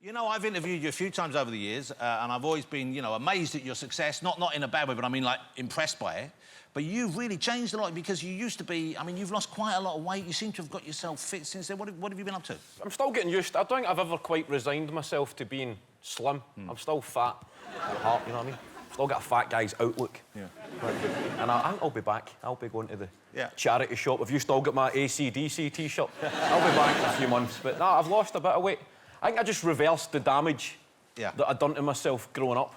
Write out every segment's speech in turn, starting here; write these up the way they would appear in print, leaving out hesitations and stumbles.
You know, I've interviewed you a few times over the years, and I've always been, you know, amazed at your success. Not in a bad way, but I mean, like, impressed by it. But you've really changed a lot because you used to be... I mean, you've lost quite a lot of weight. You seem to have got yourself fit since then. What have you been up to? I'm still getting used. I don't think I've ever quite resigned myself to being slim. I'm still fat at heart, you know what I mean? Still got a fat guy's outlook. Yeah. And I think I'll be back. I'll be going to the charity shop. Have you still got my AC/DC T-shirt? I'll be back in a few months. But no, I've lost a bit of weight. I think I just reversed the damage that I'd done to myself growing up.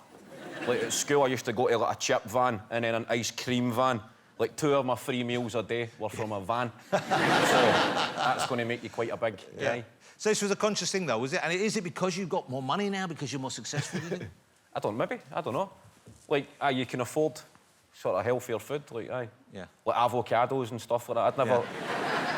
Like, at school, I used to go to, like, a chip van and then an ice cream van. Like, 2 of my 3 meals a day were from a van. So that's going to make you quite a big guy. So this was a conscious thing, though, was it? And is it because you've got more money now, because you're more successful, do you think? I don't know, maybe. I don't know. Like, you can afford sort of healthier food, like, like avocados and stuff like that.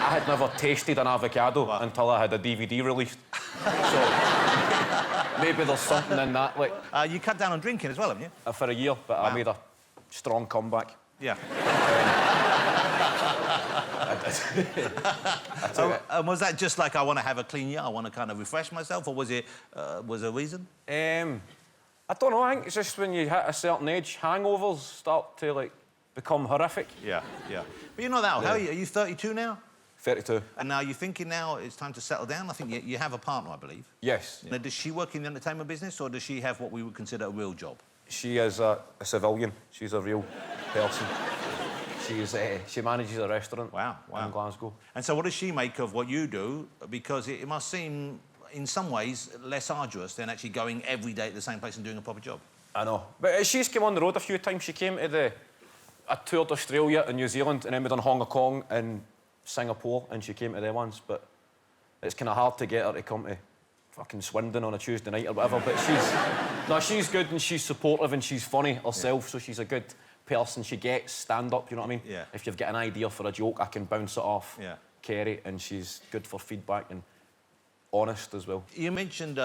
I had never tasted an avocado until I had a DVD released. So maybe there's something in that, like... you cut down on drinking as well, haven't you? For a year, but I made a strong comeback. Yeah. Was that just like, I want to have a clean year, I want to kind of refresh myself, or was it was there a reason? I don't know. I think it's just when you hit a certain age, hangovers start to, like, become horrific. Yeah. But you're not that old. How are you? Are you 32 now? 32. And now you're thinking now it's time to settle down? I think you have a partner, I believe. Yes. Now, does she work in the entertainment business, or does she have what we would consider a real job? She is a civilian. She's a real person. She manages a restaurant in Glasgow. And so what does she make of what you do? Because it must seem, in some ways, less arduous than actually going every day at the same place and doing a proper job. I know. But she's come on the road a few times. She came to I toured Australia and New Zealand, and then we done Hong Kong and Singapore, and she came to them once, but it's kind of hard to get her to come to fucking Swindon on a Tuesday night or whatever, but she's good and she's supportive and she's funny herself, so she's a good person. She gets stand-up, you know what I mean? Yeah. If you've got an idea for a joke, I can bounce it off Kerry, and she's good for feedback and honest as well. You mentioned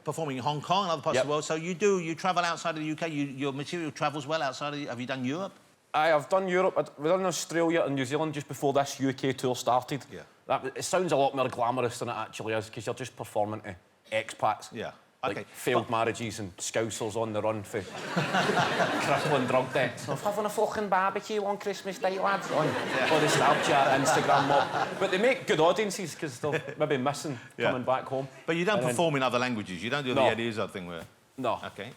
performing in Hong Kong and other parts of the world, so you travel outside of the UK, your material travels well outside of have you done Europe? I've done Europe. We've done Australia and New Zealand just before this UK tour started. Yeah. It sounds a lot more glamorous than it actually is, because you're just performing to expats. Yeah. Like failed marriages and scousers on the run for crippling drug debts. I'm having a fucking barbecue on Christmas Day, lads, on the Snapchat, Instagram mob. But they make good audiences because they're maybe missing coming back home. But you don't perform in other languages? You don't do the Eddie Izzard thing where... No. OK.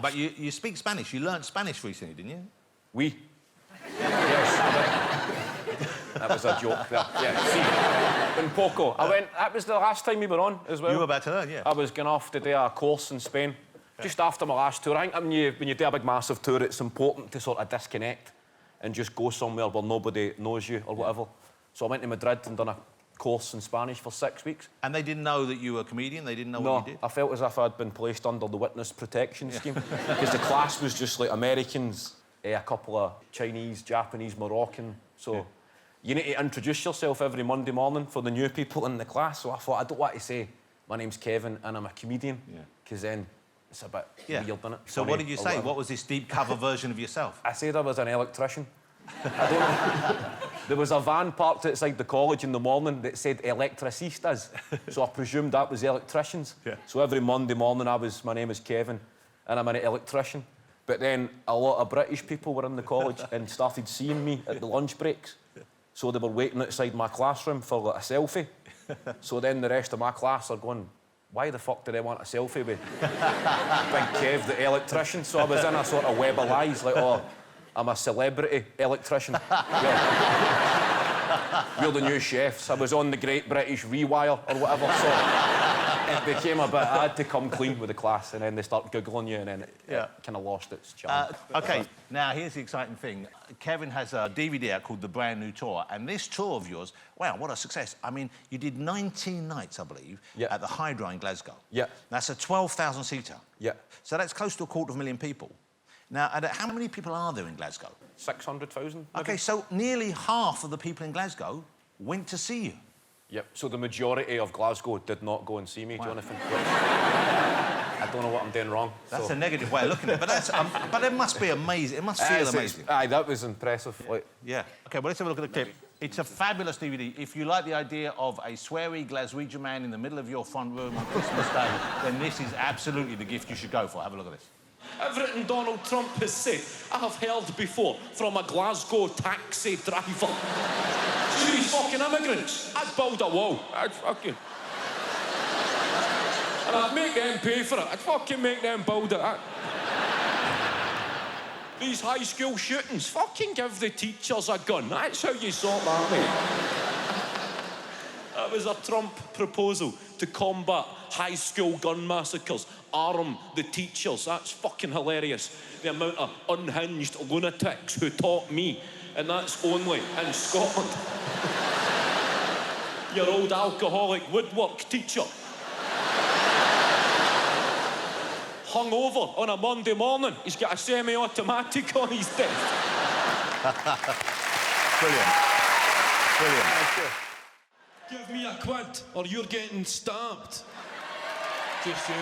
But you speak Spanish. You learnt Spanish recently, didn't you? Oui. Yes. That was a joke there. Yeah, see, in Poco. That was the last time we were on as well. You were about to learn, yeah. I was going off to do a course in Spain, just after my last tour. I think when you do a big, massive tour, it's important to sort of disconnect and just go somewhere where nobody knows you or whatever. So I went to Madrid and done a course in Spanish for 6 weeks. And they didn't know that you were a comedian? They didn't know what you did? I felt as if I'd been placed under the witness protection scheme. Because the class was just like Americans, a couple of Chinese, Japanese, Moroccan. So you need to introduce yourself every Monday morning for the new people in the class. So I thought, I don't want to say, my name's Kevin and I'm a comedian, because then it's a bit weird, isn't it? So what did you say? Whatever. What was this deep cover version of yourself? I said I was an electrician. I don't know. There was a van parked outside the college in the morning that said electricistas, so I presumed that was electricians. Yeah. So every Monday morning my name is Kevin and I'm an electrician. But then a lot of British people were in the college and started seeing me at the lunch breaks. So they were waiting outside my classroom for like, a selfie. So then the rest of my class are going, why the fuck do they want a selfie with Big Kev, the electrician? So I was in a sort of web of lies, like, oh, I'm a celebrity electrician. We're the new chefs. I was on the Great British Rewire or whatever, so it became a bit... I had to come clean with the class, and then they start Googling you, and then it kind of lost its charm. OK, now, here's the exciting thing. Kevin has a DVD out called The Brand New Tour, and this tour of yours, wow, what a success. I mean, you did 19 nights, I believe, at the Hydra in Glasgow. Yeah. That's a 12,000-seater. Yeah. So that's close to 250,000 people. Now, how many people are there in Glasgow? 600,000. OK, so nearly half of the people in Glasgow went to see you. Yep, so the majority of Glasgow did not go and see me, Jonathan. I don't know what I'm doing wrong. That's a negative way of looking at it, but that's... but it must be amazing. It must feel amazing. Aye, that was impressive. Yeah. OK, well, let's have a look at the clip. It's a fabulous DVD. If you like the idea of a sweary Glaswegian man in the middle of your front room on Christmas Day, then this is absolutely the gift you should go for. Have a look at this. Everything Donald Trump has said, I have heard before from a Glasgow taxi driver. See these fucking immigrants? I'd build a wall. I'd fucking... And I'd make them pay for it. I'd fucking make them build it. These high school shootings, fucking give the teachers a gun. That's how you sort that, mate. That was a Trump proposal to combat high school gun massacres. Arm the teachers. That's fucking hilarious. The amount of unhinged lunatics who taught me. And that's only in Scotland. Your old alcoholic woodwork teacher. Hungover on a Monday morning. He's got a semi-automatic on his desk. Brilliant. Brilliant. Give me a quid or you're getting stabbed. Just you.